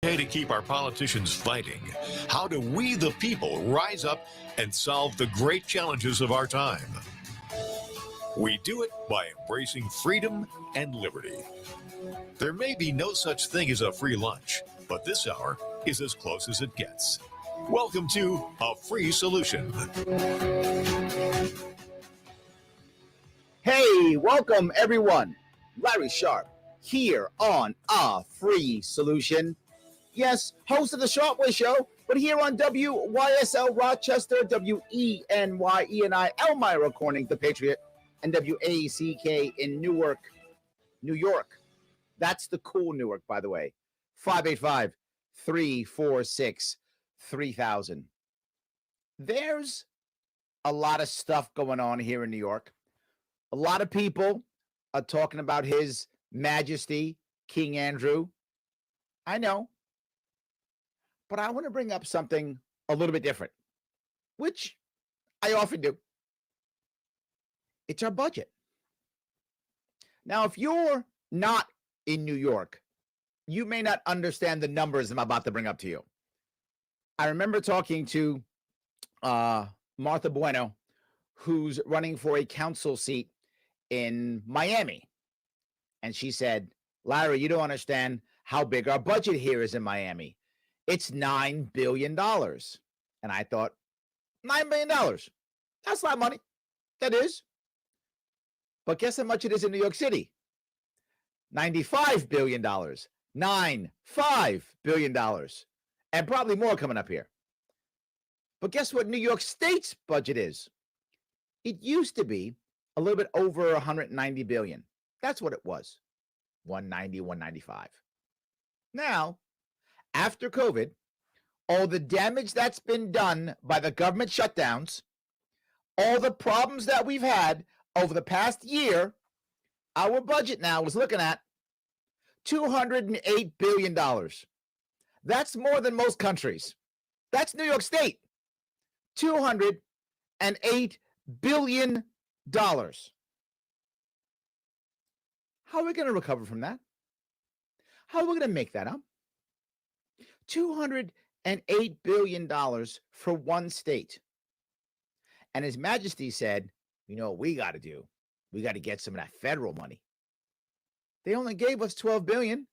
Hey, to keep our politicians fighting, how do we, the people, rise up and solve the great challenges of our time? We do it by embracing freedom and liberty. There may be no such thing as a free lunch, but this hour is as close as it gets. Welcome to A Free Solution. Hey, welcome everyone. Larry Sharp here on A Free Solution. Yes, host of the Shortway Show, but here on WYSL Rochester, WENY Elmira Corning, the Patriot, and WACK in Newark, New York. That's the cool Newark, by the way. 585-346-3000. There's a lot of stuff going on here in New York. A lot of people are talking about His Majesty, King Andrew. I know. But I want to bring up something a little bit different, which I often do. It's our budget. Now, if you're not in New York, you may not understand the numbers I'm about to bring up to you. I remember talking to Martha Bueno, who's running for a council seat in Miami. And she said, Larry, you don't understand how big our budget here is in Miami. It's $9 billion. And I thought, $9 billion. That's a lot of money. That is. But guess how much it is in New York City? $95 billion. $5 billion. And probably more coming up here. But guess what New York State's budget is? It used to be a little bit over 190 billion. That's what it was. 190, 195. Now, after COVID, all the damage that's been done by the government shutdowns, all the problems that we've had over the past year, our budget now is looking at $208 billion. That's more than most countries. That's New York State. $208 billion. How are we going to recover from that? How are we going to make that up? $208 billion for one state. And His Majesty said, you know what we got to do? We got to get some of that federal money. They only gave us $12 billion.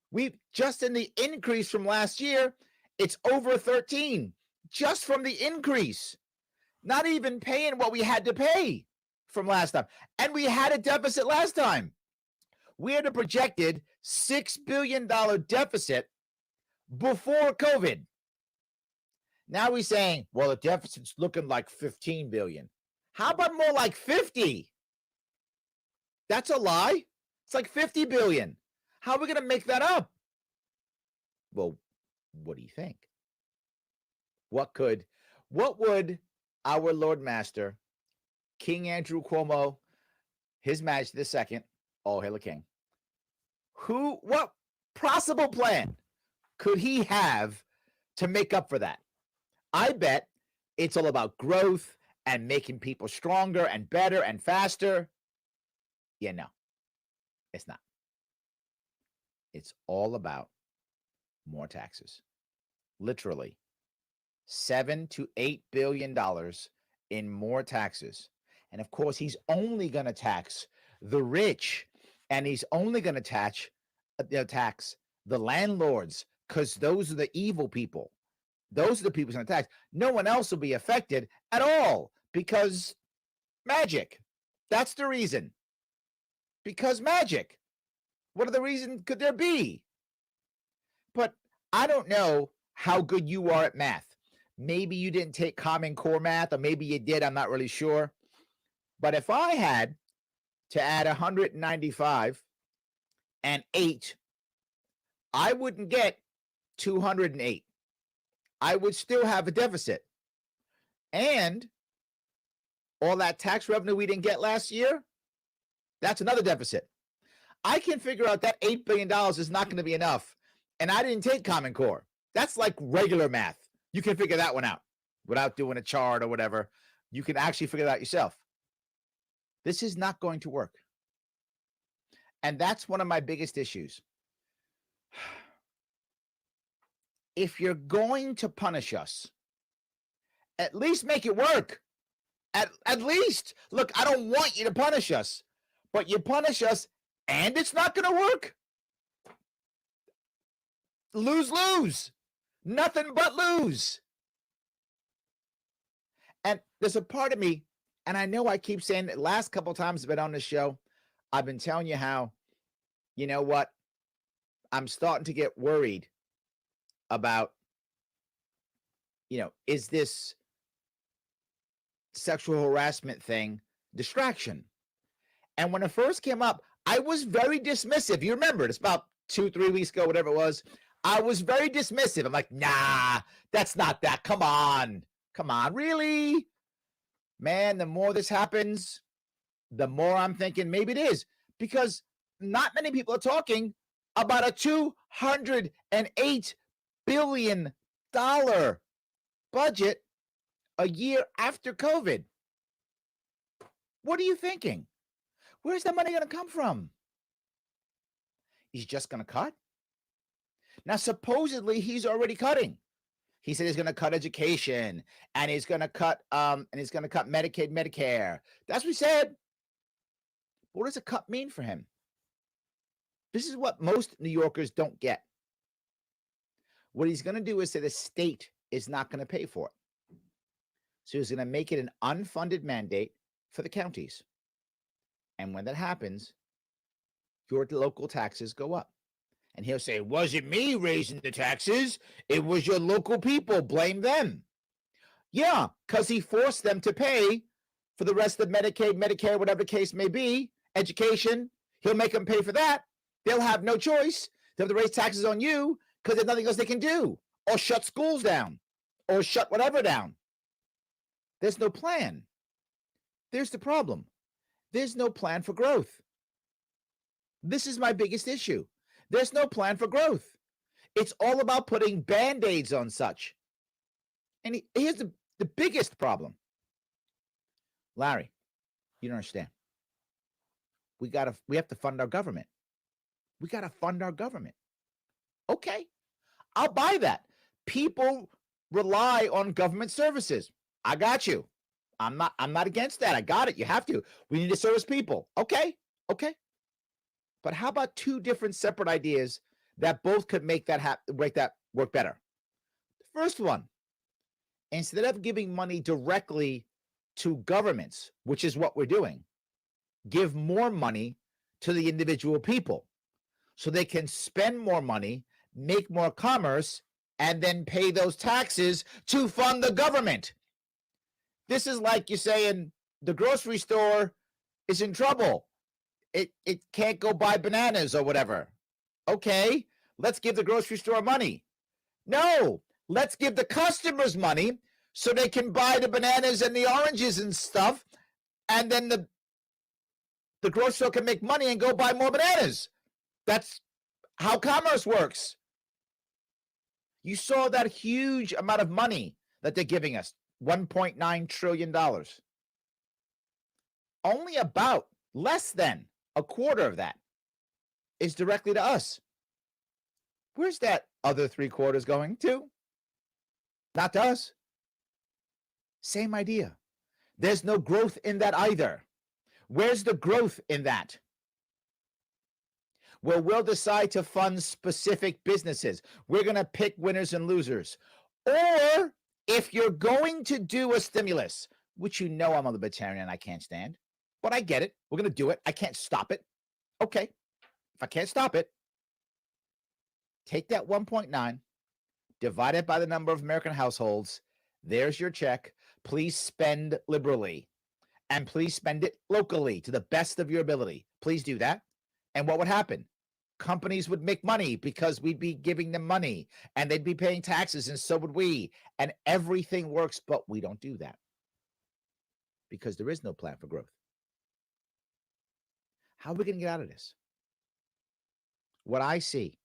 We've just in the increase from last year, it's over 13 just from the increase. Not even paying what we had to pay from last time. And we had a deficit last time. We had a projected $6 billion deficit before COVID. Now we're saying, well, the deficit's looking like 15 billion. How about more like 50? That's a lie. It's like 50 billion. How are we going to make that up? Well, what do you think? What would our Lord Master, King Andrew Cuomo, His Majesty II, all hail the King, what possible plan could he have to make up for that? I bet it's all about growth and making people stronger and better and faster. Yeah, no, it's not. It's all about more taxes. Literally, $7 to $8 billion in more taxes. And of course, he's only going to tax the rich, and he's only going to tax the landlords, because those are the evil people. Those are the people he's going to tax. No one else will be affected at all because magic. That's the reason. Because magic. What other reason could there be? But I don't know how good you are at math. Maybe you didn't take Common Core math, or maybe you did. I'm not really sure. But if I had to add 195 and 8, I wouldn't get 208. I would still have a deficit. And all that tax revenue we didn't get last year, that's another deficit. I can figure out that $8 billion is not going to be enough. And I didn't take Common Core. That's like regular math. You can figure that one out without doing a chart or whatever. You can actually figure it out yourself. This is not going to work. And that's one of my biggest issues. if you're going to punish us, at least make it work. At least, look, I don't want you to punish us, but you punish us and it's not going to work. Lose. Nothing but lose. And there's a part of me, and I know I keep saying it, last couple of times I've been on the show, I've been telling you how, you know what, I'm starting to get worried about, is this sexual harassment thing distraction? And when it first came up, I was very dismissive. You remember, it's about 2-3 weeks ago, whatever it was. I was very dismissive. I'm like, nah, that's not that. Come on, really? Man, the more this happens, the more I'm thinking maybe it is, because not many people are talking about a $208 billion budget a year after COVID. What are you thinking? Where's that money going to come from? He's just going to cut? Now, supposedly, he's already cutting. He said he's going to cut education, and he's going to cut Medicaid, Medicare. That's what he said. What does a cut mean for him? This is what most New Yorkers don't get. What he's going to do is say the state is not going to pay for it. So he's going to make it an unfunded mandate for the counties. And when that happens, your local taxes go up. And he'll say, it wasn't me raising the taxes. It was your local people. Blame them. Yeah, because he forced them to pay for the rest of Medicaid, Medicare, whatever the case may be, education. He'll make them pay for that. They'll have no choice. They'll have to raise taxes on you because there's nothing else they can do, or shut schools down, or shut whatever down. There's no plan. There's the problem. There's no plan for growth. This is my biggest issue. There's no plan for growth. It's all about putting Band-Aids on such. And here's the biggest problem. Larry, you don't understand. We have to fund our government. We got to fund our government. Okay, I'll buy that. People rely on government services. I got you. I'm not against that. I got it. You have to. We need to service people. Okay. But how about two different separate ideas that both could make that work better? The first one, instead of giving money directly to governments, which is what we're doing, give more money to the individual people so they can spend more money, make more commerce, and then pay those taxes to fund the government. This is like you saying the grocery store is in trouble. It can't go buy bananas or whatever. Okay, let's give the grocery store money. No, let's give the customers money so they can buy the bananas and the oranges and stuff, and then the grocery store can make money and go buy more bananas. That's how commerce works. You saw that huge amount of money that they're giving us, $1.9 trillion. Only about less than a quarter of that is directly to us. Where's that other 3/4 going to? Not to us. Same idea. There's no growth in that either. Where's the growth in that? Well, we'll decide to fund specific businesses. We're going to pick winners and losers. Or if you're going to do a stimulus, which you know I'm a libertarian and I can't stand, but I get it. We're going to do it. I can't stop it. Okay. If I can't stop it, take that 1.9, divide it by the number of American households. There's your check. Please spend liberally, and please spend it locally to the best of your ability. Please do that. And what would happen? Companies would make money because we'd be giving them money, and they'd be paying taxes, and so would we. And everything works, but we don't do that because there is no plan for growth. How are we going to get out of this? What I see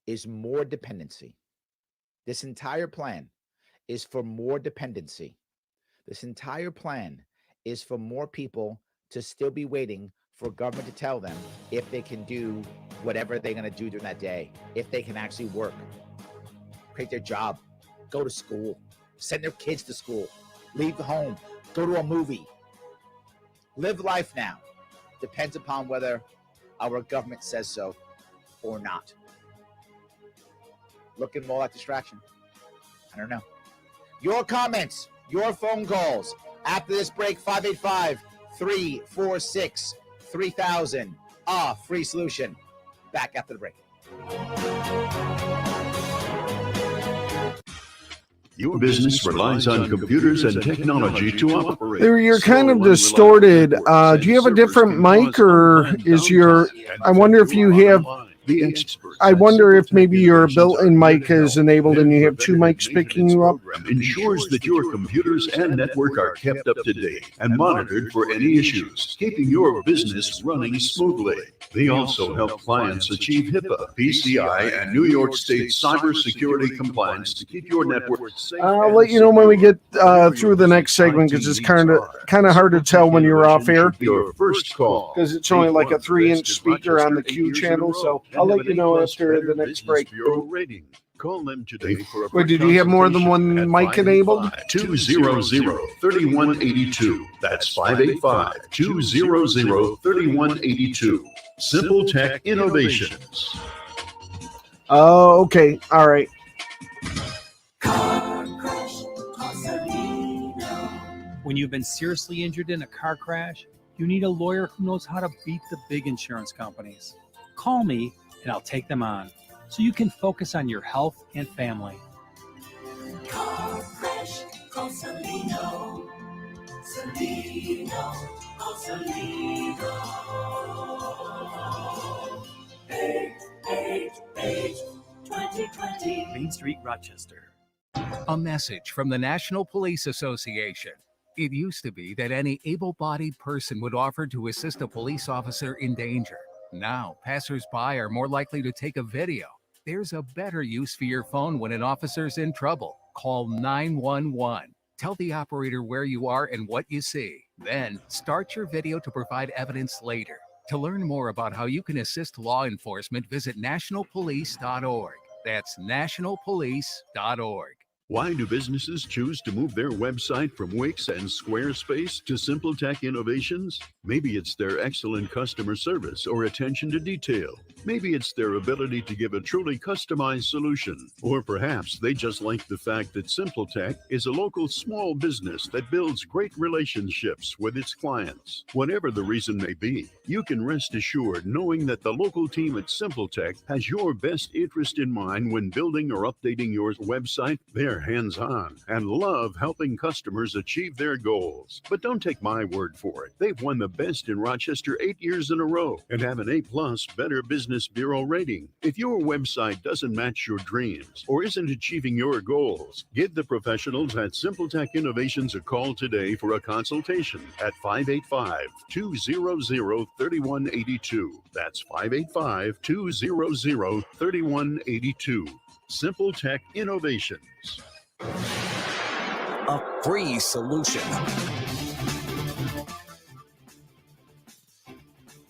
is more dependency. This entire plan is for more dependency. This entire plan is for more people to still be waiting for government to tell them if they can do whatever they're going to do during that day, if they can actually work. create their job, go to school, send their kids to school, leave the home, go to a movie. Live life now. Depends upon whether our government says so or not. Looking more like distraction. I don't know. Your comments, your phone calls. After this break, 585-346-3000. Free solution. Back after the break. Your business relies on computers and technology to operate. You're kind of distorted. Do you have a different mic, or is your? I wonder if you have. I wonder if maybe your built-in mic is enabled and you have two mics picking you up. Ensures that your computers and network are kept up to date and monitored for any issues, keeping your business running smoothly. They also help clients achieve HIPAA, PCI, and New York State cybersecurity compliance to keep your network safe. I'll let you know when we get through the next segment, because it's kind of hard to tell when you're off air. Your first call, because it's only like a 3-inch speaker on the Q channel. So I'll let you know after the next break. Call them today for a Wait, did you have more than one mic enabled? 200-3182. That's 585-200-3182. Simple Tech Innovations. Oh, okay. All right. When you've been seriously injured in a car crash, you need a lawyer who knows how to beat the big insurance companies. Call me and I'll take them on, so you can focus on your health and family. Car crash, call Salino. Salino, call Salino. 888-2020. Main Street, Rochester. A message from the National Police Association. It used to be that any able-bodied person would offer to assist a police officer in danger. Now, passers-by are more likely to take a video. There's a better use for your phone when an officer's in trouble. Call 911. Tell the operator where you are and what you see. Then, start your video to provide evidence later. To learn more about how you can assist law enforcement, visit nationalpolice.org. That's nationalpolice.org. Why do businesses choose to move their website from Wix and Squarespace to Simple Tech Innovations? Maybe it's their excellent customer service or attention to detail. Maybe it's their ability to give a truly customized solution. Or perhaps they just like the fact that Simple Tech is a local small business that builds great relationships with its clients. Whatever the reason may be, you can rest assured knowing that the local team at Simple Tech has your best interest in mind when building or updating your website. They're hands-on and love helping customers achieve their goals. But don't take my word for it. They've won the best in Rochester 8 years in a row and have an A+ Better Business Bureau rating. If your website doesn't match your dreams or isn't achieving your goals, give the professionals at Simple Tech Innovations a call today for a consultation at 585-200-3182. That's 585-200-3182. Simple Tech Innovations. A free solution.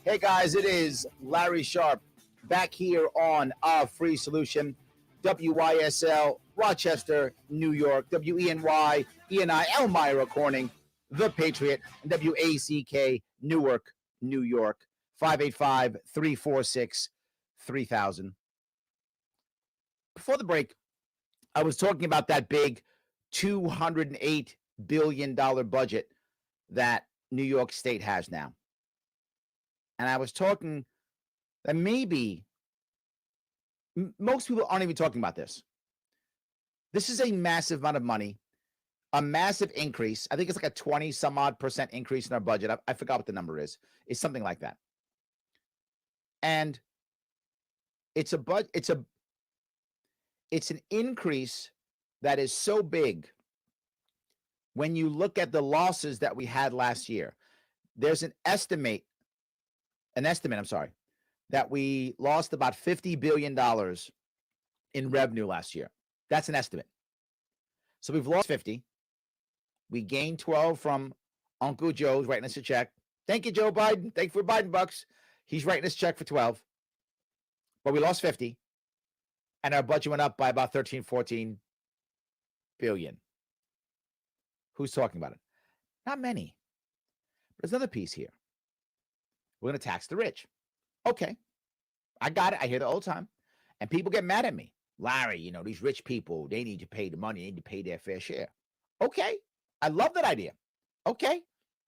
Hey guys, it is Larry Sharp back here on Our Free Solution, WYSL, Rochester, New York, WENY, ENI, Elmira, Corning, The Patriot, and WACK, Newark, New York, 585-346-3000. Before the break, I was talking about that big $208 billion budget that New York State has now. And I was talking that maybe most people aren't even talking about this. This is a massive amount of money, a massive increase. I think it's like a 20 some odd % increase in our budget. I forgot what the number is. It's something like that. And it's an increase that is so big when you look at the losses that we had last year. There's an estimate, that we lost about $50 billion in revenue last year. That's an estimate. So we've lost 50. We gained 12 from Uncle Joe's writing us a check. Thank you, Joe Biden. Thank you for Biden bucks. He's writing us a check for 12. But we lost 50. and our budget went up by about 13, 14 billion. Who's talking about it? Not many. But there's another piece here. We're going to tax the rich. Okay. I got it. I hear it all the time. And people get mad at me. Larry, you know, these rich people, they need to pay the money. They need to pay their fair share. Okay. I love that idea. Okay.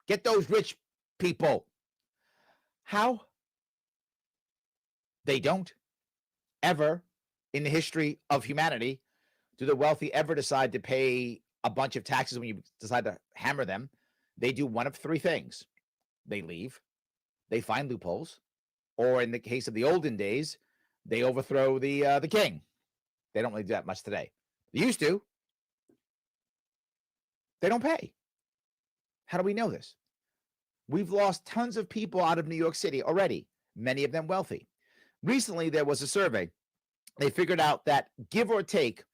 Get those rich people. How? They don't. Ever in the history of humanity do the wealthy ever decide to pay a bunch of taxes when you decide to hammer them. They do one of three things. They leave, they find loopholes, or in the case of the olden days, they overthrow the king. They don't really do that much today. They used to. They don't pay. How do we know this? We've lost tons of people out of New York City already, many of them wealthy. Recently, there was a survey. They figured out that, give or take,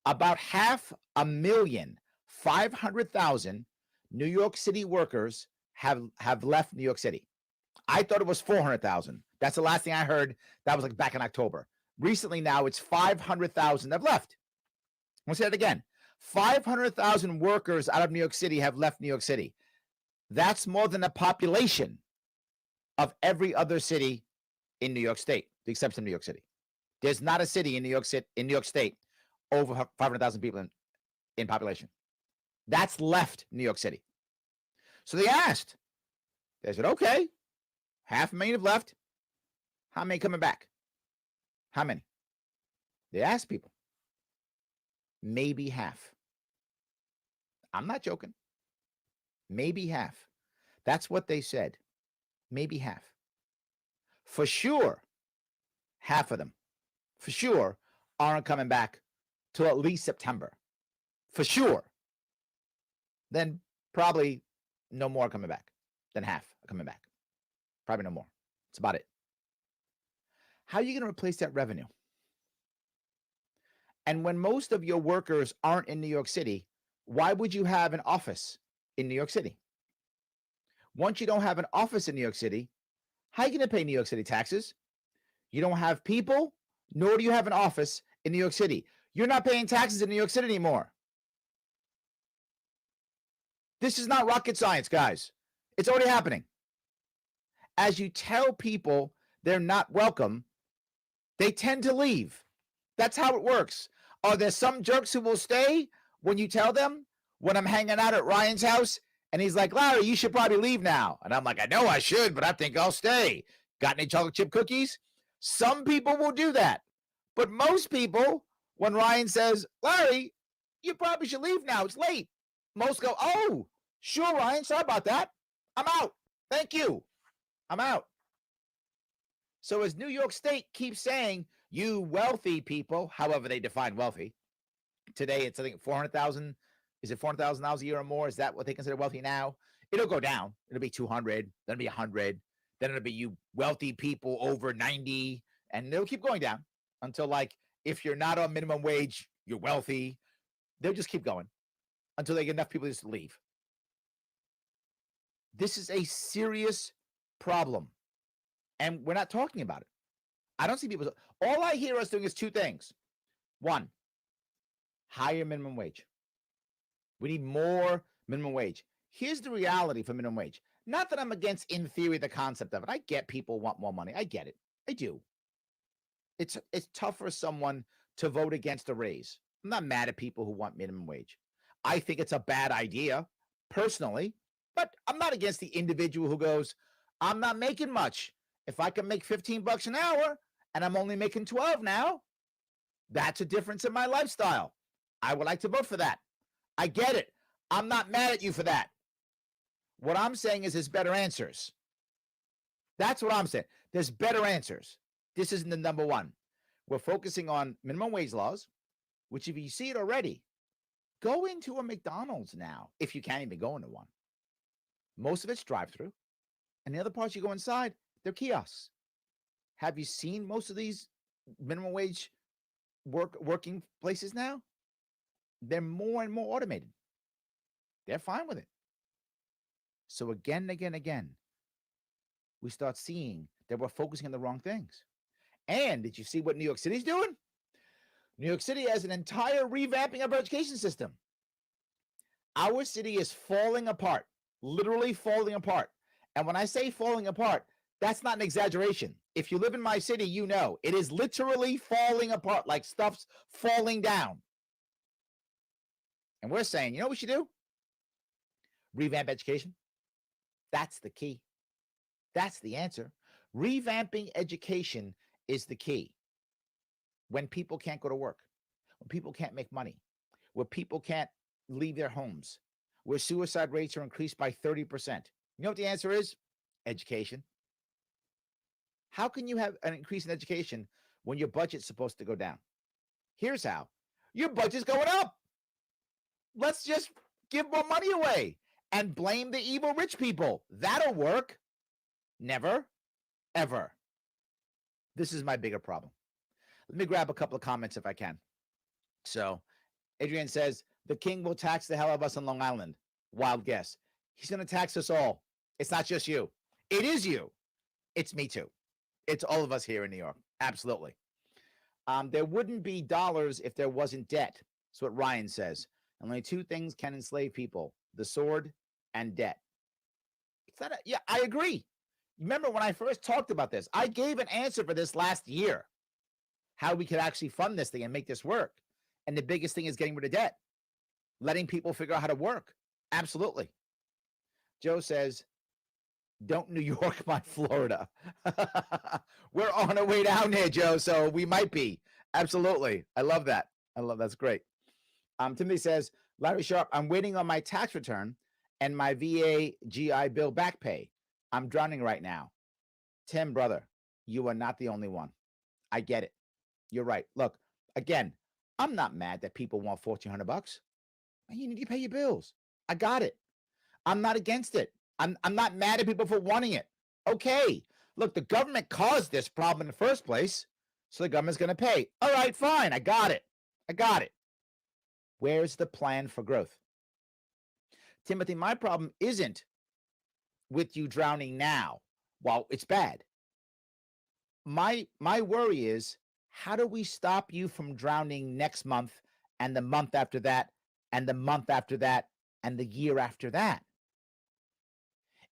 about 500,000 New York City workers have left New York City. I thought it was 400,000. That's the last thing I heard. That was like back in October. Recently now it's 500,000 have left. I'll say it again. 500,000 workers out of New York City have left New York City. That's more than the population of every other city in New York State, with the exception of New York City. There's not a city in New York State over 500,000 people in population. That's left New York City. So they asked. They said, okay, 500,000 have left. How many coming back? How many? They asked people. Maybe half. I'm not joking. Maybe half. That's what they said. Maybe half. For sure, half of them, for sure, aren't coming back till at least September. For sure. Then probably no more coming back. Then half are coming back. Probably no more. That's about it. How are you going to replace that revenue? And when most of your workers aren't in New York City, why would you have an office in New York City? Once you don't have an office in New York City, how are you going to pay New York City taxes? You don't have people, nor do you have an office in New York City. You're not paying taxes in New York City anymore. This is not rocket science, guys. It's already happening. As you tell people they're not welcome, they tend to leave. That's how it works. Are there some jerks who will stay when you tell them? When I'm hanging out at Ryan's house and he's like, Larry, you should probably leave now. And I'm like, I know I should, but I think I'll stay. Got any chocolate chip cookies? Some people will do that. But most people, when Ryan says, Larry, you probably should leave now. It's late. Most go, oh, sure, Ryan. Sorry about that. I'm out. Thank you. I'm out. So as New York State keeps saying, you wealthy people, however they define wealthy, today it's, I think, 400,000. Is it $400,000 a year or more? Is that what they consider wealthy now? It'll go down. It'll be 200, then it'll be 100, then it'll be you wealthy people over 90, and they'll keep going down until, like, if you're not on minimum wage, you're wealthy. They'll just keep going until they get enough people to just leave. This is a serious problem, and we're not talking about it. I don't see people. All I hear us doing is two things. One, higher minimum wage. We need more minimum wage. Here's the reality for minimum wage. Not that I'm against, in theory, the concept of it. I get people want more money. I get it. I do. It's tough for someone to vote against a raise. I'm not mad at people who want minimum wage. I think it's a bad idea, personally, but I'm not against the individual who goes, I'm not making much. If I can make $15 an hour and I'm only making 12 now, that's a difference in my lifestyle. I would like to vote for that. I get it. I'm not mad at you for that. What I'm saying is there's better answers. That's what I'm saying. There's better answers. This isn't the number one. We're focusing on minimum wage laws, which, if you see it already, go into a McDonald's now, if you can't even go into one. Most of it's drive-through. And the other parts you go inside, they're kiosks. Have you seen most of these minimum wage working places now? They're more and more automated. They're fine with it. So again, we start seeing that we're focusing on the wrong things. And did you see what New York City's doing? New York City has an entire revamping of our education system. Our city is falling apart, literally falling apart. And when I say falling apart, that's not an exaggeration. If you live in my city, you know it is literally falling apart, like stuff's falling down. And we're saying, you know what we should do? Revamp education. That's the key. That's the answer. Revamping education is the key. When people can't go to work, when people can't make money, where people can't leave their homes, where suicide rates are increased by 30%. You know what the answer is? Education. How can you have an increase in education when your budget's supposed to go down? Here's how. Your budget's going up. Let's just give more money away and blame the evil rich people. That'll work. Never, ever. This is my bigger problem. Let me grab a couple of comments if I can. So, Adrian says, the king will tax the hell out of us on Long Island. Wild guess. He's going to tax us all. It's not just you. It is you. It's me too. It's all of us here in New York. Absolutely. There wouldn't be dollars if there wasn't debt. That's what Ryan says. Only two things can enslave people, the sword and debt. It's not yeah, I agree. Remember when I first talked about this, I gave an answer for this last year, how we could actually fund this thing and make this work. And the biggest thing is getting rid of debt, letting people figure out how to work. Absolutely. Joe says, don't New York my Florida. We're on our way down here, Joe, so we might be. Absolutely. I love that. That's great. Timothy says, Larry Sharp, I'm waiting on my tax return and my VA GI Bill back pay. I'm drowning right now. Tim, brother, you are not the only one. I get it. You're right. Look, again, I'm not mad that people want $1,400. You need to pay your bills. I got it. I'm not against it. I'm not mad at people for wanting it. Okay. Look, the government caused this problem in the first place, so the government's going to pay. All right, fine. I got it. Where's the plan for growth? Timothy, my problem isn't with you drowning now. Well, it's bad. My worry is, how do we stop you from drowning next month and the month after that and the month after that and the year after that?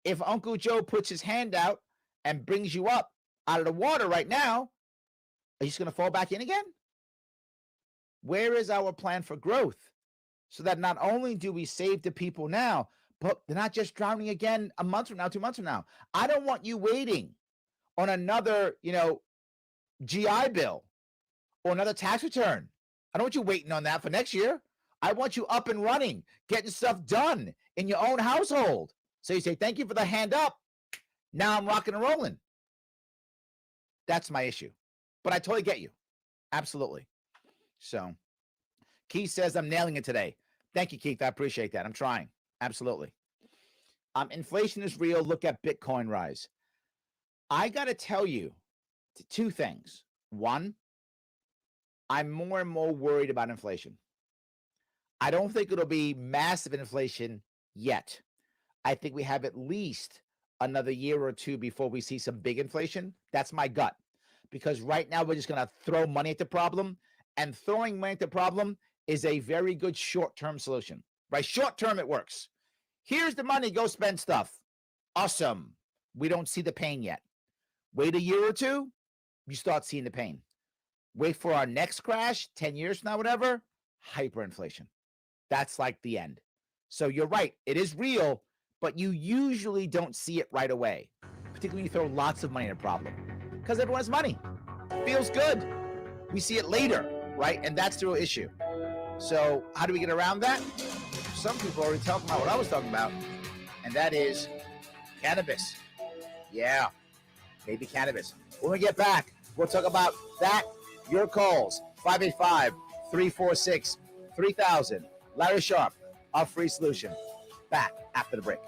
If Uncle Joe puts his hand out and brings you up out of the water right now, are you just going to fall back in again? Where is our plan for growth so that not only do we save the people now, but they're not just drowning again a month from now, 2 months from now? I don't want you waiting on another, GI Bill or another tax return. I don't want you waiting on that for next year. I want you up and running, getting stuff done in your own household. So you say, thank you for the hand up. Now I'm rocking and rolling. That's my issue. But I totally get you. Absolutely. So Keith says, I'm nailing it today. Thank you, Keith. I appreciate that. I'm trying. Absolutely. Inflation is real. Look at Bitcoin rise. I got to tell you two things. One, I'm more and more worried about inflation. I don't think it'll be massive inflation yet. I think we have at least another year or two before we see some big inflation. That's my gut. Because right now we're just going to throw money at the problem. And throwing money at the problem is a very good short-term solution. Right? Short-term, it works. Here's the money. Go spend stuff. Awesome. We don't see the pain yet. Wait a year or two, you start seeing the pain. Wait for our next crash, 10 years from now, whatever, hyperinflation. That's like the end. So you're right. It is real, but you usually don't see it right away, particularly when you throw lots of money at a problem, because everyone has money. Feels good. We see it later, right? And that's the real issue. So how do we get around that? Some people are already talking about what I was talking about, and that is cannabis. Yeah, maybe cannabis. When we get back, we'll talk about that. Your calls, 585-346-3000. Larry Sharp, our free solution. Back after the break.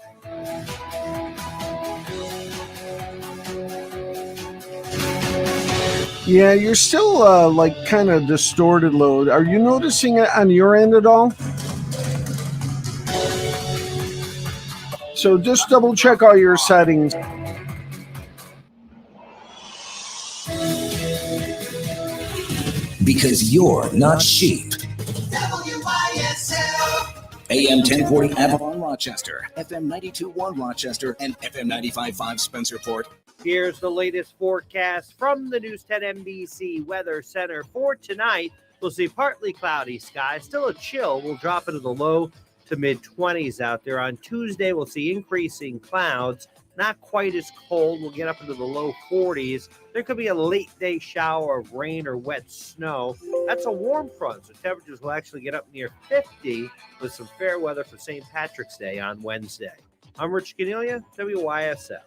Yeah, you're still like kind of distorted load. Are you noticing it on your end at all? So just double check all your settings. because you're not cheap. WYSL. AM 1040 Avalon, Rochester, FM 92.1 Rochester, and FM 95.5 Spencerport. Here's the latest forecast from the News 10 NBC Weather Center for tonight. We'll see partly cloudy skies, still a chill. We'll drop into the low to mid-20s out there. On Tuesday, we'll see increasing clouds, not quite as cold. We'll get up into the low 40s. There could be a late day shower of rain or wet snow. That's a warm front, so temperatures will actually get up near 50 with some fair weather for St. Patrick's Day on Wednesday. I'm Rich Cornelia, WYSL.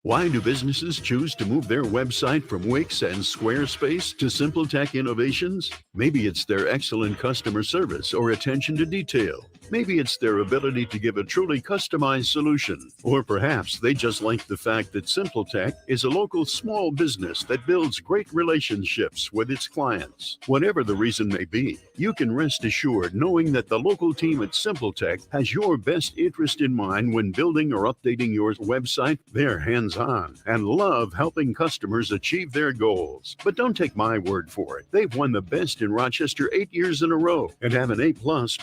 Why do businesses choose to move their website from Wix and Squarespace to SimpleTech Innovations? Maybe it's their excellent customer service or attention to detail. Maybe it's their ability to give a truly customized solution. Or perhaps they just like the fact that SimpleTech is a local small business that builds great relationships with its clients. Whatever the reason may be, you can rest assured knowing that the local team at SimpleTech has your best interest in mind when building or updating your website. They're hands-on and love helping customers achieve their goals. But don't take my word for it. They've won the best in Rochester 8 years in a row and have an A+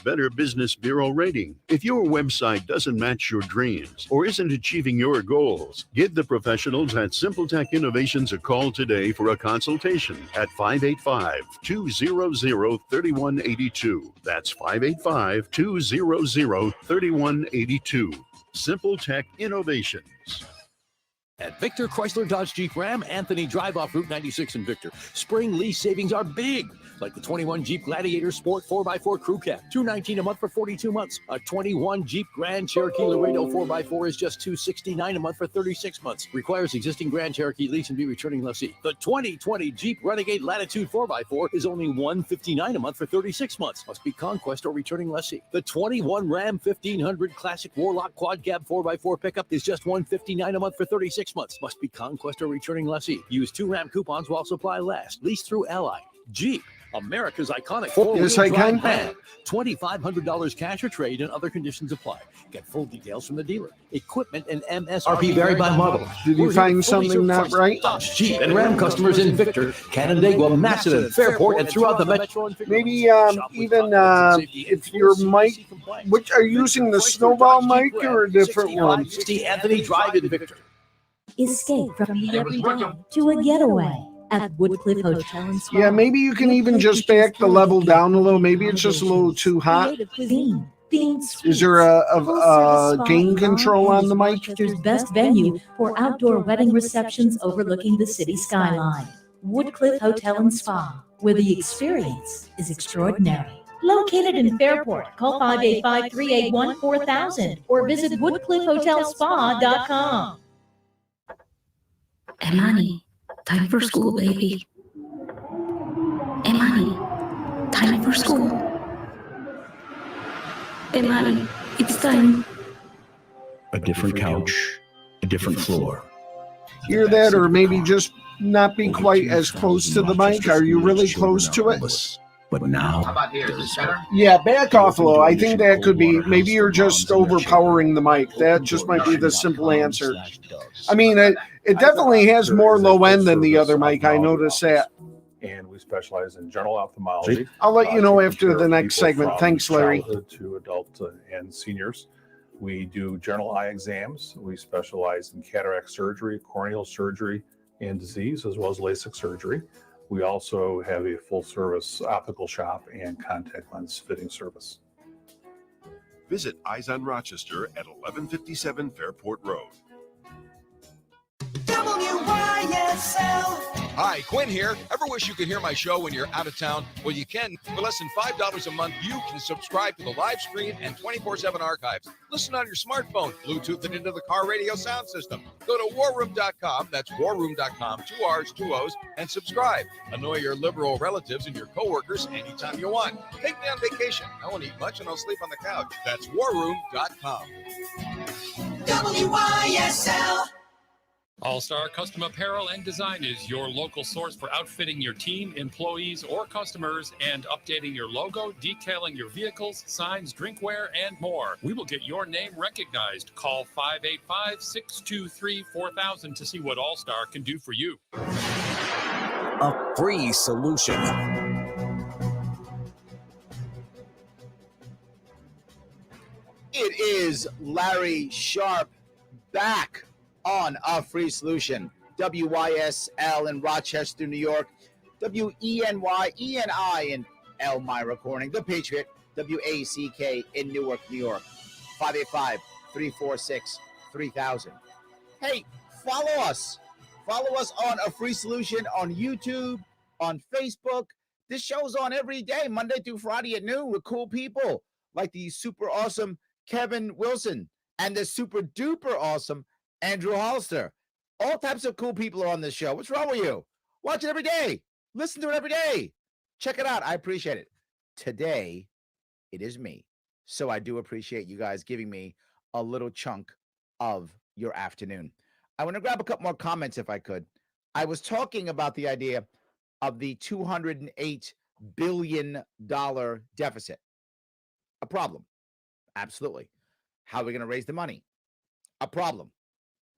Better Business Bureau rating. If your website doesn't match your dreams or isn't achieving your goals, give the professionals at SimpleTech Innovations a call today for a consultation at 585-200-3182. That's 585-200-3182. SimpleTech Innovations. At Victor Chrysler Dodge Jeep Ram, Anthony Drive off Route 96 in Victor. Spring lease savings are big, like the 21 Jeep Gladiator Sport 4x4 Crew Cab, $219 a month for 42 months. A 21 Jeep Grand Cherokee Laredo 4x4 is just $269 a month for 36 months. Requires existing Grand Cherokee lease and be returning lessee. The 2020 Jeep Renegade Latitude 4x4 is only $159 a month for 36 months. Must be Conquest or returning lessee. The 21 Ram 1500 Classic Warlock Quad Cab 4x4 pickup is just $159 a month for 36 months. Must be Conquest or returning lessee. Use 2 Ram coupons while supply lasts. Lease through Ally. Jeep, America's iconic four-wheel drive van. $2,500 cash or trade and other conditions apply. Get full details from the dealer. Equipment and MSRP vary by model. Did you find something not right? Dodge, Jeep, and Ram customers in Victor, Canandaigua, Massillon, Fairport, and throughout the metro. Maybe even if your mic, which are you using the Snowball mic or a different one? 60 Anthony Drive in Victor. Escape from the everyday to a getaway at Woodcliff Hotel and Spa. Yeah, maybe you can even just back the level down a little. Maybe it's just a little too hot. Is there a gain control on the mic? Rochester's best venue for outdoor wedding receptions overlooking the city skyline. Woodcliff Hotel and Spa, where the experience is extraordinary. Located in Fairport, call 585-381-4000 or visit woodcliffhotelspa.com. Emani, time for school, baby. Emani, time for school. Emani, it's time. A different couch, a different floor. Hear that, or maybe just not be quite as close to the mic? Are you really close to it? But now, How about here? Is this better? Yeah, back off a little. I think that could be, maybe you're just overpowering the mic. That just might be the simple answer. I mean, it definitely has more low end than the other mic. I noticed that. And we specialize in general ophthalmology. I'll let you know after the next segment. Thanks, Larry. Childhood to adult and seniors. We do general eye exams. We specialize in cataract surgery, corneal surgery, and disease, as well as LASIK surgery. We also have a full-service optical shop and contact lens fitting service. Visit Eyes on Rochester at 1157 Fairport Road. WYSL. Hi, Quinn here. Ever wish you could hear my show when you're out of town? Well, you can. For less than $5 a month, you can subscribe to the live stream and 24/7 archives. Listen on your smartphone, Bluetooth it into the car radio sound system. Go to warroom.com, that's warroom.com, 2 R's, 2 O's, and subscribe. Annoy your liberal relatives and your coworkers anytime you want. Take me on vacation. I won't eat much and I'll sleep on the couch. That's warroom.com. WYSL. All-Star Custom Apparel and Design is your local source for outfitting your team, employees, or customers and updating your logo, detailing your vehicles, signs, drinkware, and more. We will get your name recognized. Call 585-623-4000 to see what All-Star can do for you. a free solution. It is Larry Sharp back on A Free Solution. WYSL in Rochester, New York. WENY in Elmira Corning. The Patriot. WACK in Newark, New York. 585-346-3000. Hey, follow us. Follow us on A Free Solution on YouTube, on Facebook. This show's on every day, Monday through Friday at noon with cool people like the super awesome Kevin Wilson and the super duper awesome Andrew Hollister. All types of cool people are on this show. What's wrong with you? Watch it every day. Listen to it every day. Check it out. I appreciate it. Today, it is me. So I do appreciate you guys giving me a little chunk of your afternoon. I want to grab a couple more comments if I could. I was talking about the idea of the $208 billion deficit. A problem. Absolutely. How are we going to raise the money? A problem.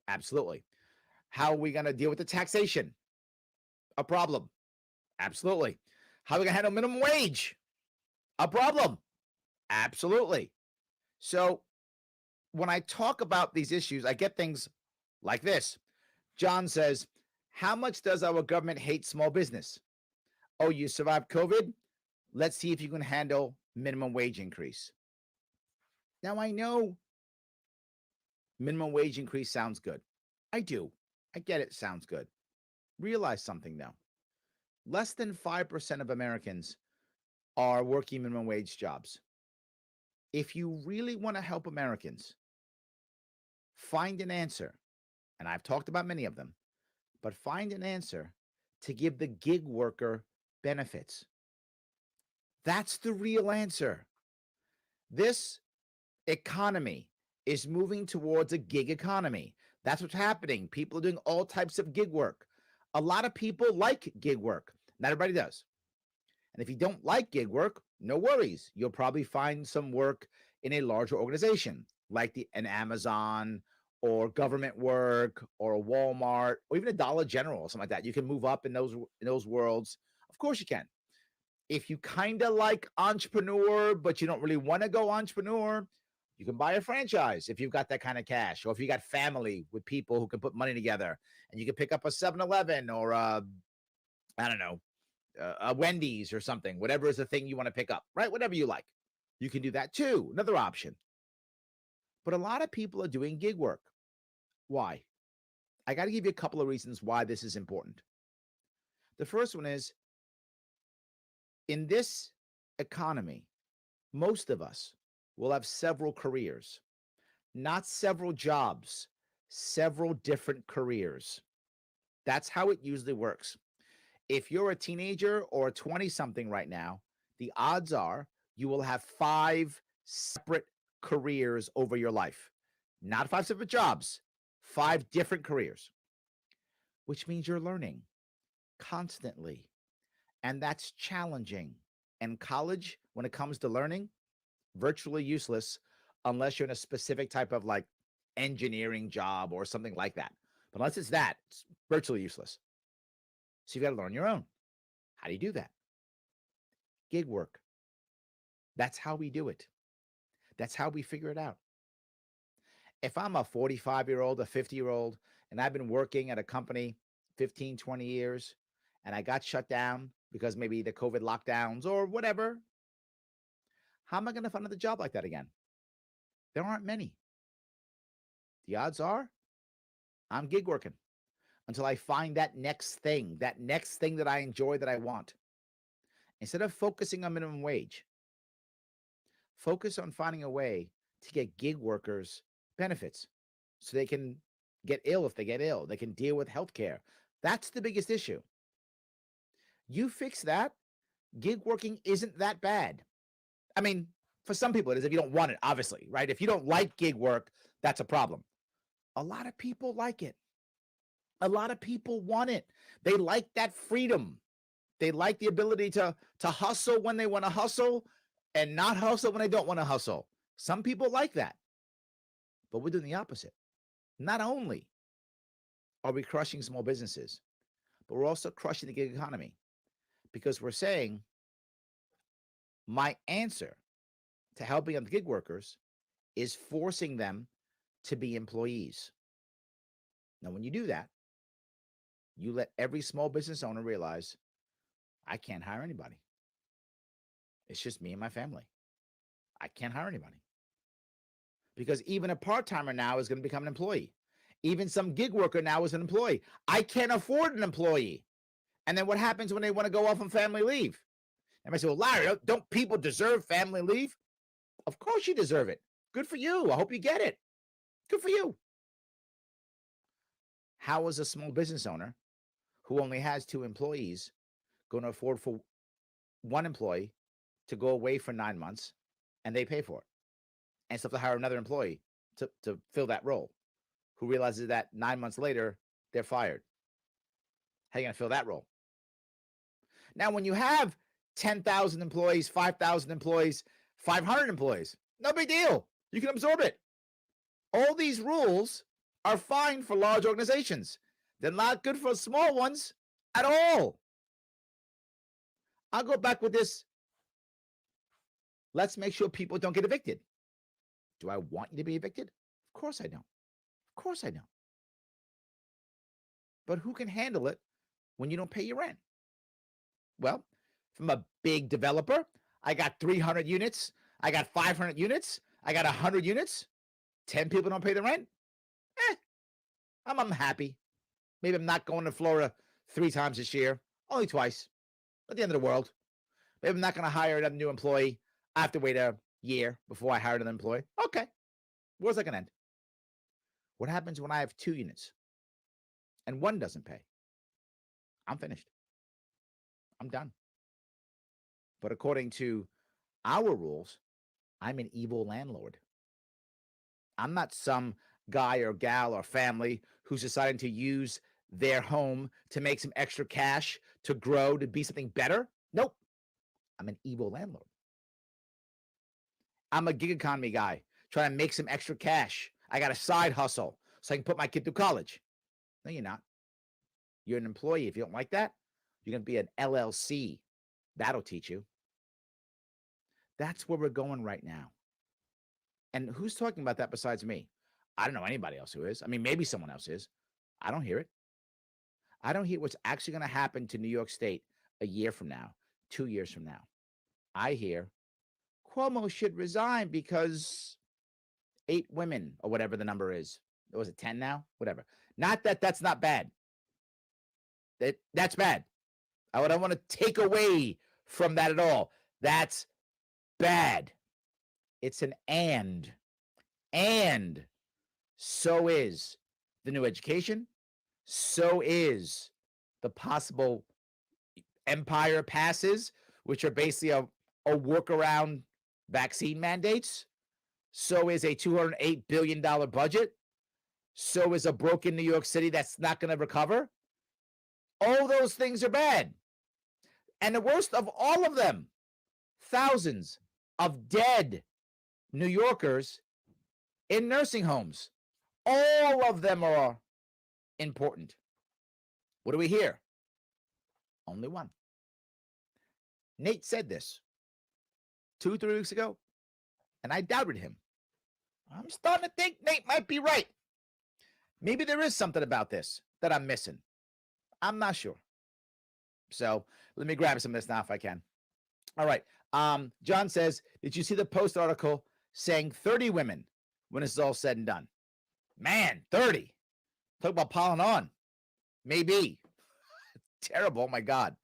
Absolutely. How are we going to deal with the taxation? A problem. Absolutely. How are we going to handle minimum wage? A problem. Absolutely. So when I talk about these issues, I get things like this. John says, how much does our government hate small business? Oh, you survived COVID? Let's see if you can handle minimum wage increase. Now, I know minimum wage increase sounds good. I do. I get it. Sounds good. Realize something, though. Less than 5% of Americans are working minimum wage jobs. If you really want to help Americans, find an answer, and I've talked about many of them, but find an answer to give the gig worker benefits. That's the real answer. This economy is moving towards a gig economy. That's what's happening. People are doing all types of gig work. A lot of people like gig work. Not everybody does. And if you don't like gig work, no worries. You'll probably find some work in a larger organization like an Amazon or government work or a Walmart or even a Dollar General or something like that. You can move up in those worlds. Of course you can. If you kind of like entrepreneur, but you don't really want to go entrepreneur, you can buy a franchise if you've got that kind of cash, or if you got family with people who can put money together, and you can pick up a 7-Eleven or a Wendy's or something, whatever is the thing you want to pick up, right? Whatever you like. You can do that too. Another option. But a lot of people are doing gig work. Why? I got to give you a couple of reasons why this is important. The first one is, in this economy, most of us will have several careers, not several jobs, several different careers. That's how it usually works. If you're a teenager or a 20-something right now, the odds are you will have 5 separate careers over your life. Not 5 separate jobs, 5 different careers, which means you're learning constantly. And that's challenging. And college, when it comes to learning, virtually useless unless you're in a specific type of like engineering job or something like that. But unless it's that, it's virtually useless. So you've got to learn your own. How do you do that? Gig work. That's how we do it. That's how we figure it out. If I'm a 45-year-old, a 50-year-old, and I've been working at a company 15, 20 years, and I got shut down because maybe the COVID lockdowns or whatever, how am I going to find another job like that again? There aren't many. The odds are I'm gig working until I find that next thing that I enjoy, that I want. Instead of focusing on minimum wage, focus on finding a way to get gig workers benefits so they can get ill if they get ill. They can deal with healthcare. That's the biggest issue. You fix that, gig working isn't that bad. I mean, for some people it is if you don't want it, obviously, right? If you don't like gig work, that's a problem. A lot of people like it. A lot of people want it. They like that freedom. They like the ability to hustle when they want to hustle and not hustle when they don't want to hustle. Some people like that. But we're doing the opposite. Not only are we crushing small businesses, but we're also crushing the gig economy because we're saying my answer to helping the gig workers is forcing them to be employees. Now, when you do that, you let every small business owner realize I can't hire anybody. It's just me and my family. I can't hire anybody. Because even a part-timer now is going to become an employee. Even some gig worker now is an employee. I can't afford an employee. And then what happens when they want to go off on family leave? And I say, well, Larry, don't people deserve family leave? Of course you deserve it. Good for you. I hope you get it. Good for you. How is a small business owner who only has 2 employees going to afford for one employee to go away for 9 months and they pay for it? And still have to hire another employee to fill that role, who realizes that 9 months later, they're fired. How are you going to fill that role? Now, when you have 10,000 employees, 5,000 employees, 500 employees, no big deal. You can absorb it. All these rules are fine for large organizations. They're not good for small ones at all. I'll go back with this. Let's make sure people don't get evicted. Do I want you to be evicted? Of course I don't. Of course I don't. But who can handle it when you don't pay your rent? Well, from a big developer, I got 300 units. I got 500 units. I got 100 units. 10 people don't pay the rent. I'm unhappy. Maybe I'm not going to Florida 3 times this year. Only twice. Not the end of the world. Maybe I'm not going to hire another new employee. I have to wait a year before I hire another employee. Okay. Where's that going to end? What happens when I have 2 units and 1 doesn't pay? I'm finished. I'm done. But according to our rules, I'm an evil landlord. I'm not some guy or gal or family who's deciding to use their home to make some extra cash, to grow, to be something better. Nope. I'm an evil landlord. I'm a gig economy guy trying to make some extra cash. I got a side hustle so I can put my kid through college. No, you're not. You're an employee. If you don't like that, you're going to be an LLC. That'll teach you. That's where we're going right now. And who's talking about that besides me? I don't know anybody else who is. I mean, maybe someone else is. I don't hear it. I don't hear what's actually going to happen to New York State a year from now, 2 years from now. I hear Cuomo should resign because 8 women or whatever the number is. Was it 10 now? Whatever. Not that that's not bad. That's bad. I don't want to take away from that at all. That's bad. It's an and. And so is the new education. So is the possible Empire passes, which are basically a workaround vaccine mandates. So is a $208 billion budget. So is a broken New York City that's not going to recover. All those things are bad. And the worst of all of them, thousands of dead New Yorkers in nursing homes. All of them are important. What do we hear? Only one. Nate said this 2-3 weeks ago, and I doubted him. I'm starting to think Nate might be right. Maybe there is something about this that I'm missing. I'm not sure. So let me grab some of this now if I can. All right. John says, did you see the Post article saying 30 women when it's all said and done? Man, 30. Talk about piling on. Maybe. Terrible. Oh, my God.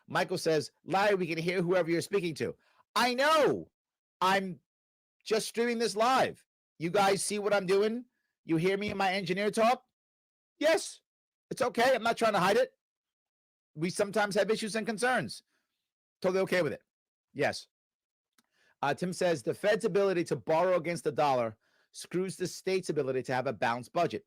Michael says, Larry, we can hear whoever you're speaking to. I know. I'm just streaming this live. You guys see what I'm doing? You hear me in my engineer talk? Yes. It's okay. I'm not trying to hide it. We sometimes have issues and concerns. Totally okay with it. Yes. Tim says, the Fed's ability to borrow against the dollar screws the state's ability to have a balanced budget.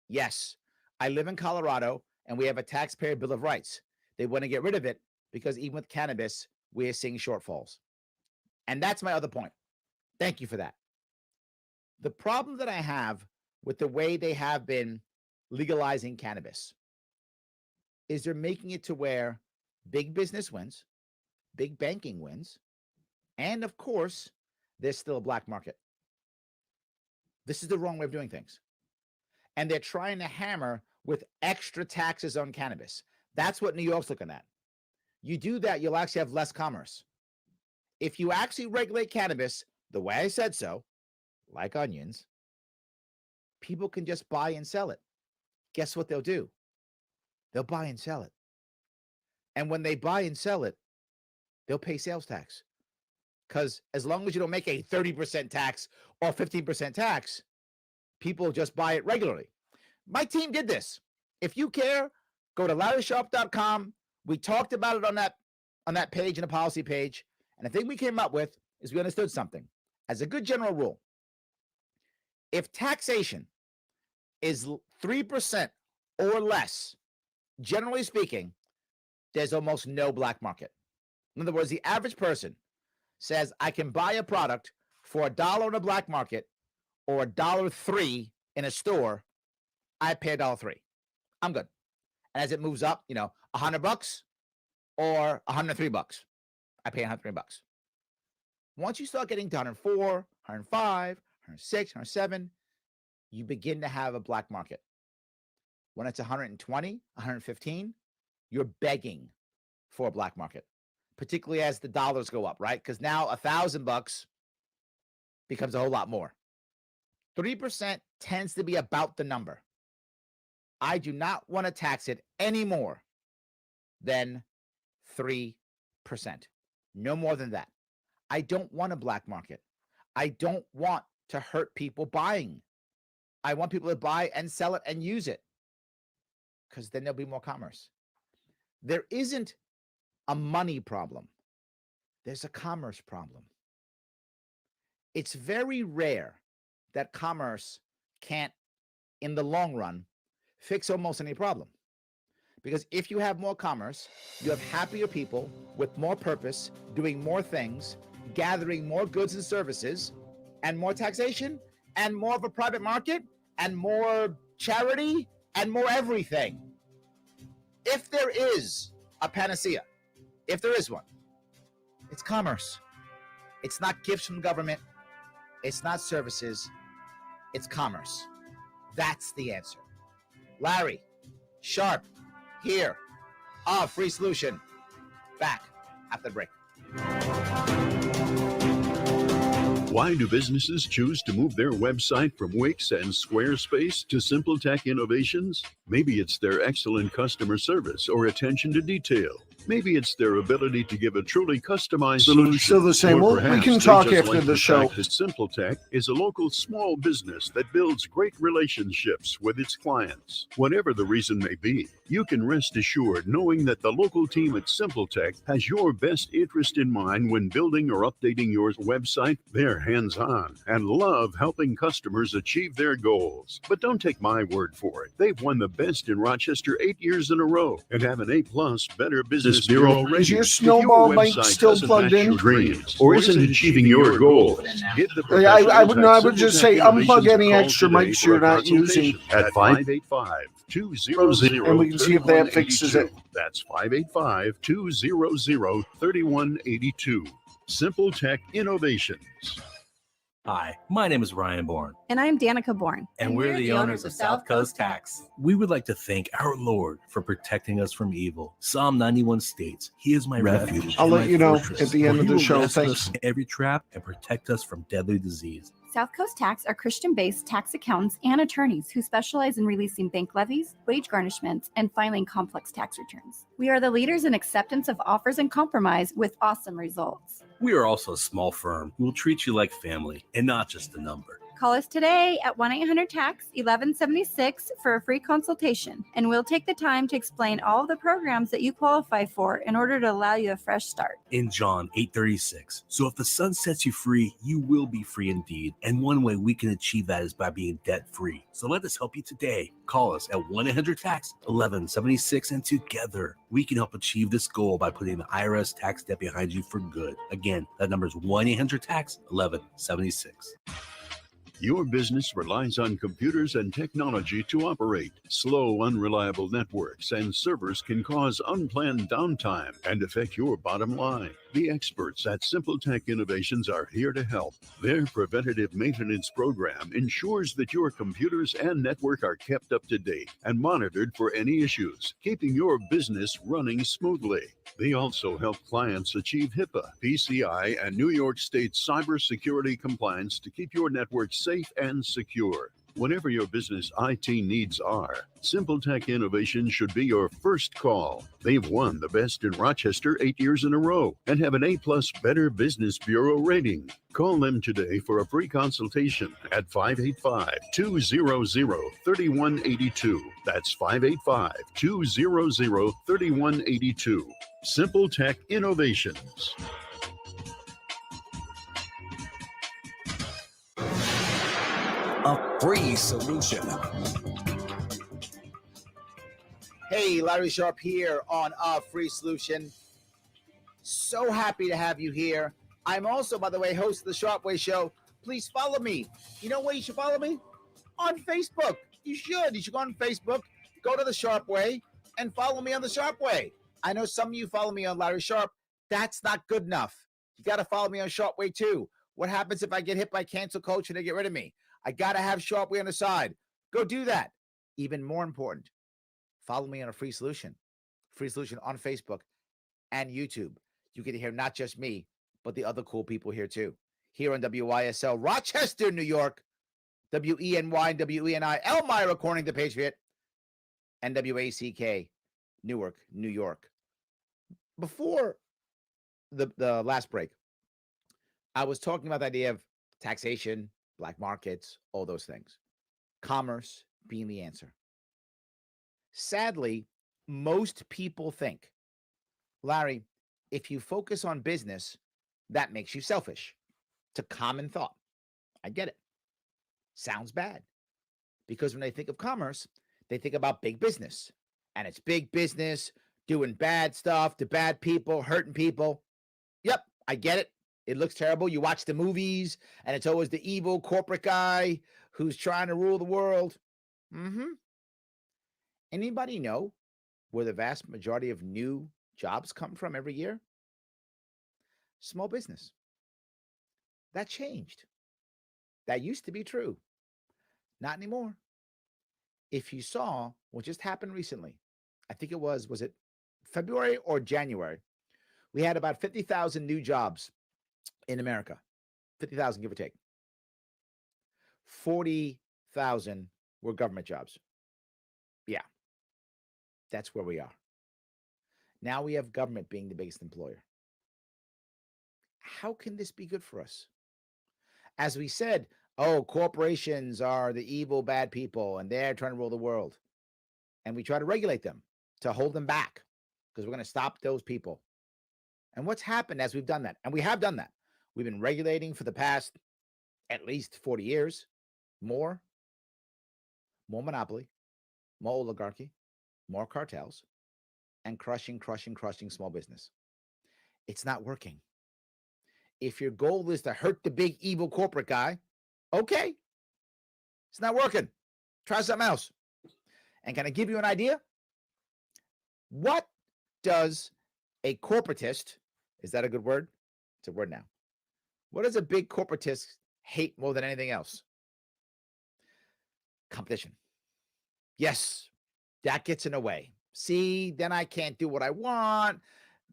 Yes. I live in Colorado, and we have a taxpayer bill of rights. They want to get rid of it because even with cannabis, we are seeing shortfalls. And that's my other point. Thank you for that. The problem that I have with the way they have been legalizing cannabis is they're making it to where big business wins, big banking wins, and of course, there's still a black market. This is the wrong way of doing things. And they're trying to hammer with extra taxes on cannabis. That's what New York's looking at. You do that, you'll actually have less commerce. If you actually regulate cannabis the way I said so, like onions, people can just buy and sell it. Guess what they'll do? They'll buy and sell it. And when they buy and sell it, they'll pay sales tax. Because as long as you don't make a 30% tax or 15% tax, people just buy it regularly. My team did this. If you care, go to LarrySharp.com. We talked about it on that page, in the policy page. And the thing we came up with is we understood something. As a good general rule, if taxation is 3% or less, generally speaking, there's almost no black market. In other words, the average person says, I can buy a product for $1 in a black market or $1.03 in a store. I pay $1.03. I'm good. And as it moves up, $100 or $103, I pay $103. Once you start getting to 104, 105, 106, 107, you begin to have a black market. When it's 120, 115, you're begging for a black market, particularly as the dollars go up, right? Because now $1,000 becomes a whole lot more. 3% tends to be about the number. I do not want to tax it any more than 3%. No more than that. I don't want a black market. I don't want to hurt people buying. I want people to buy and sell it and use it, because then there'll be more commerce. There isn't a money problem. There's a commerce problem. It's very rare that commerce can't, in the long run, fix almost any problem. Because if you have more commerce, you have happier people with more purpose, doing more things, gathering more goods and services, and more taxation, and more of a private market, and more charity, and more everything. If there is a panacea, if there is one, it's commerce. It's not gifts from government. It's not services. It's commerce. That's the answer. Larry Sharp here. Free Solution. Back after the break. Why do businesses choose to move their website from Wix and Squarespace to SimpleTech Innovations? Maybe it's their excellent customer service or attention to detail. Maybe it's their ability to give a truly customized solution. Still the same. Or Well, we perhaps can they talk just after like the show. fact that SimpleTech is a local small business that builds great relationships with its clients. Whatever the reason may be, you can rest assured knowing that the local team at SimpleTech has your best interest in mind when building or updating your website. They're hands-on and love helping customers achieve their goals. But don't take my word for it. They've won the best in Rochester 8 years in a row and have an A+ Better Business Bureau rating. Is your snowball mic still plugged in? Dreams, or isn't achieving your goals? I would just say unplug any extra mics you're not using. At 585-200-3182. And we can see if that fixes it. That's 585-200-3182. SimpleTech Innovations. Hi, my name is Ryan Bourne. And I'm Danica Bourne. And we're the owners of South Coast Tax. We would like to thank our Lord for protecting us from evil. Psalm 91 states, He is my refuge. I'll let you know fortress, at the end for of He the will show. rescue Thanks. us from every trap and protect us from deadly disease. South Coast Tax are Christian-based tax accountants and attorneys who specialize in releasing bank levies, wage garnishments, and filing complex tax returns. We are the leaders in acceptance of offers and compromise with awesome results. We are also a small firm who will treat you like family and not just a number. Call us today at 1-800-TAX-1176 for a free consultation, and we'll take the time to explain all of the programs that you qualify for in order to allow you a fresh start. In John 8:36. So if the Son sets you free, you will be free indeed. And one way we can achieve that is by being debt-free. So let us help you today. Call us at 1-800-TAX-1176, and together we can help achieve this goal by putting the IRS tax debt behind you for good. Again, that number is 1-800-TAX-1176. Your business relies on computers and technology to operate. Slow, unreliable networks and servers can cause unplanned downtime and affect your bottom line. The experts at Simple Tech Innovations are here to help. Their preventative maintenance program ensures that your computers and network are kept up to date and monitored for any issues, keeping your business running smoothly. They also help clients achieve HIPAA, PCI, and New York State cybersecurity compliance to keep your network safe and secure. Whatever your business IT needs are, Simple Tech Innovation should be your first call. They've won the Best in Rochester 8 years in a row and have an A+ Better Business Bureau rating. Call them today for a free consultation at 585-200-3182. That's 585-200-3182. Simple Tech Innovations. A free solution. Hey, Larry Sharp here on A Free Solution. So happy to have you here. I'm also, by the way, host of the Sharp Way Show. Please follow me. You know where you should follow me? On Facebook. You should. You should go on Facebook, go to the Sharp Way, and follow me on the Sharp Way. I know some of you follow me on Larry Sharp. That's not good enough. You got to follow me on Sharp Way too. What happens if I get hit by cancel culture and they get rid of me? I got to have Sharp Way on the side. Go do that. Even more important, follow me on A Free Solution. Free Solution on Facebook and YouTube. You get to hear not just me, but the other cool people here too. Here on WYSL, Rochester, New York, WENY and WENI, Elmira, according to Patriot, and WACK, Newark, New York. Before the last break, I was talking about the idea of taxation, black markets, all those things. Commerce being the answer. Sadly, most people think, Larry, if you focus on business, that makes you selfish. It's a common thought. I get it. Sounds bad. Because when they think of commerce, they think about big business. And it's big business doing bad stuff to bad people, hurting people. Yep, I get it. It looks terrible. You watch the movies, and it's always the evil corporate guy who's trying to rule the world. Anybody know where the vast majority of new jobs come from every year? Small business. That changed. That used to be true. Not anymore. If you saw what just happened recently, I think it was it February or January? We had about 50,000 new jobs in America. 50,000, give or take. 40,000 were government jobs. Yeah. That's where we are. Now we have government being the biggest employer. How can this be good for us? As we said, oh, corporations are the evil, bad people, and they're trying to rule the world. And we try to regulate them to hold them back because we're going to stop those people. And what's happened as we've done that? And we have done that. We've been regulating for the past at least 40 years. More monopoly, more oligarchy, more cartels, and crushing small business. It's not working. If your goal is to hurt the big evil corporate guy, okay, it's not working. Try something else. And can I give you an idea? What does a corporatist, is that a good word? It's a word now. What does a big corporatist hate more than anything else? Competition. Yes, that gets in the way. See, then I can't do what I want.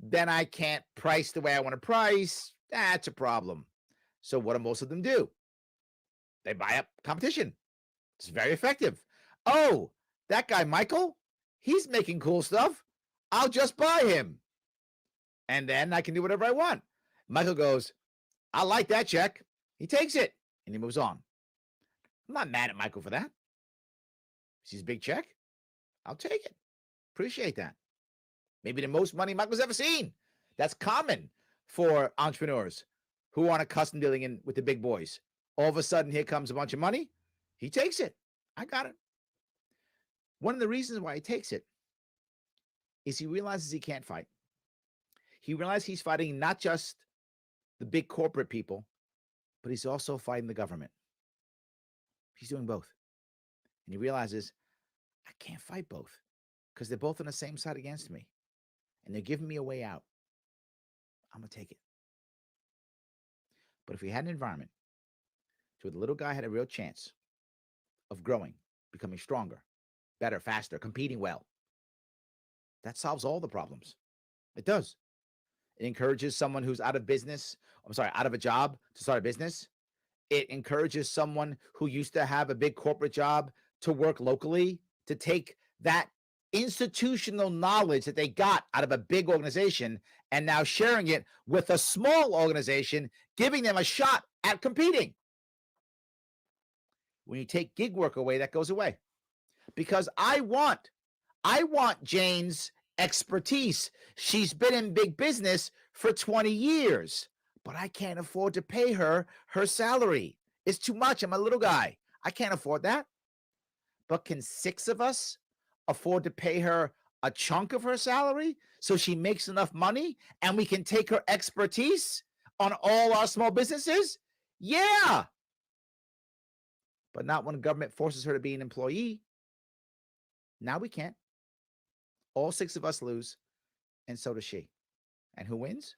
Then I can't price the way I want to price. That's a problem. So what do most of them do? They buy up competition. It's very effective. Oh, that guy, Michael, he's making cool stuff. I'll just buy him. And then I can do whatever I want. Michael goes, I like that check. He takes it and he moves on. I'm not mad at Michael for that. Sees a big check. I'll take it. Appreciate that. Maybe the most money Michael's ever seen. That's common for entrepreneurs who aren't accustomed to dealing in with the big boys. All of a sudden, here comes a bunch of money. He takes it. I got it. One of the reasons why he takes it is he realizes he can't fight. He realizes he's fighting not just the big corporate people, but he's also fighting the government. He's doing both. And he realizes, I can't fight both because they're both on the same side against me. And they're giving me a way out. I'm going to take it. But if we had an environment where the little guy had a real chance of growing, becoming stronger, better, faster, competing well, that solves all the problems. It does. It encourages someone who's out of a job to start a business. It encourages someone who used to have a big corporate job to work locally, to take that institutional knowledge that they got out of a big organization and now sharing it with a small organization, giving them a shot at competing. When you take gig work away, that goes away. Because I want Jane's expertise. She's been in big business for 20 years, but I can't afford to pay her salary. It's too much. I'm a little guy. I can't afford that. But can 6 of us afford to pay her a chunk of her salary so she makes enough money and we can take her expertise on all our small businesses? Yeah. But not when government forces her to be an employee. Now we can't. All 6 of us lose, and so does she. And who wins?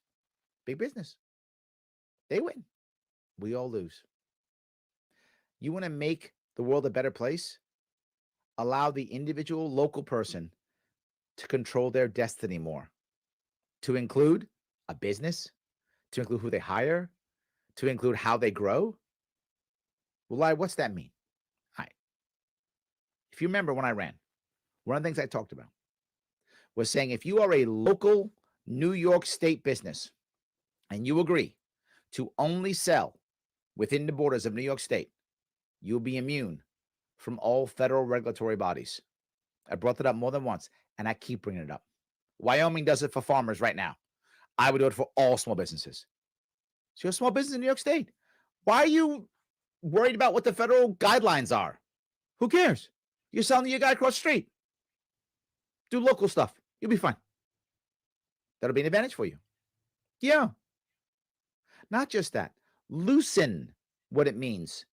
Big business. They win. We all lose. You want to make the world a better place? Allow the individual local person to control their destiny more, to include a business, to include who they hire, to include how they grow. Well, what's that mean? All right. If you remember when I ran, one of the things I talked about was saying if you are a local New York State business and you agree to only sell within the borders of New York State, you'll be immune from all federal regulatory bodies. I brought that up more than once, and I keep bringing it up. Wyoming does it for farmers right now. I would do it for all small businesses. So you're a small business in New York State. Why are you worried about what the federal guidelines are? Who cares? You're selling to your guy across the street. Do local stuff. You'll be fine. That'll be an advantage for you. Yeah. Not just that. Loosen what it means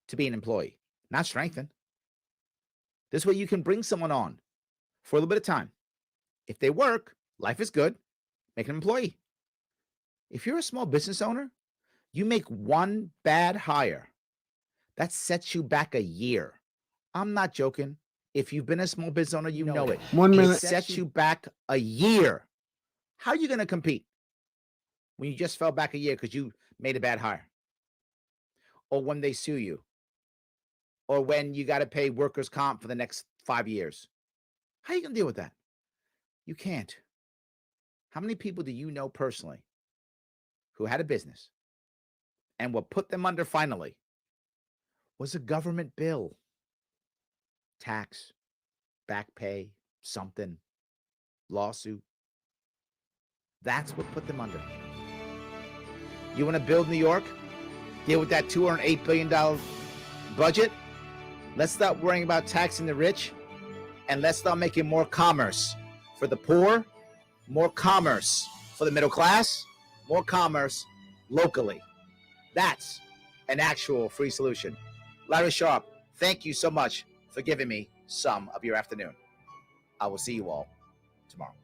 to be an employee, not strengthen. This way you can bring someone on for a little bit of time. If they work, life is good. Make an employee. If you're a small business owner, you make one bad hire. That sets you back a year. I'm not joking. If you've been a small business owner, you know it. 1 minute. It sets you back a year. How are you going to compete when you just fell back a year because you made a bad hire? Or when they sue you? Or when you got to pay workers' comp for the next 5 years? How are you going to deal with that? You can't. How many people do you know personally who had a business and what put them under finally was a government bill? Tax, back pay, something, lawsuit. That's what put them under. You want to build New York? Deal with that $208 billion budget? Let's stop worrying about taxing the rich, and let's start making more commerce for the poor, more commerce for the middle class, more commerce locally. That's an actual free solution. Larry Sharp, thank you so much for giving me some of your afternoon. I will see you all tomorrow.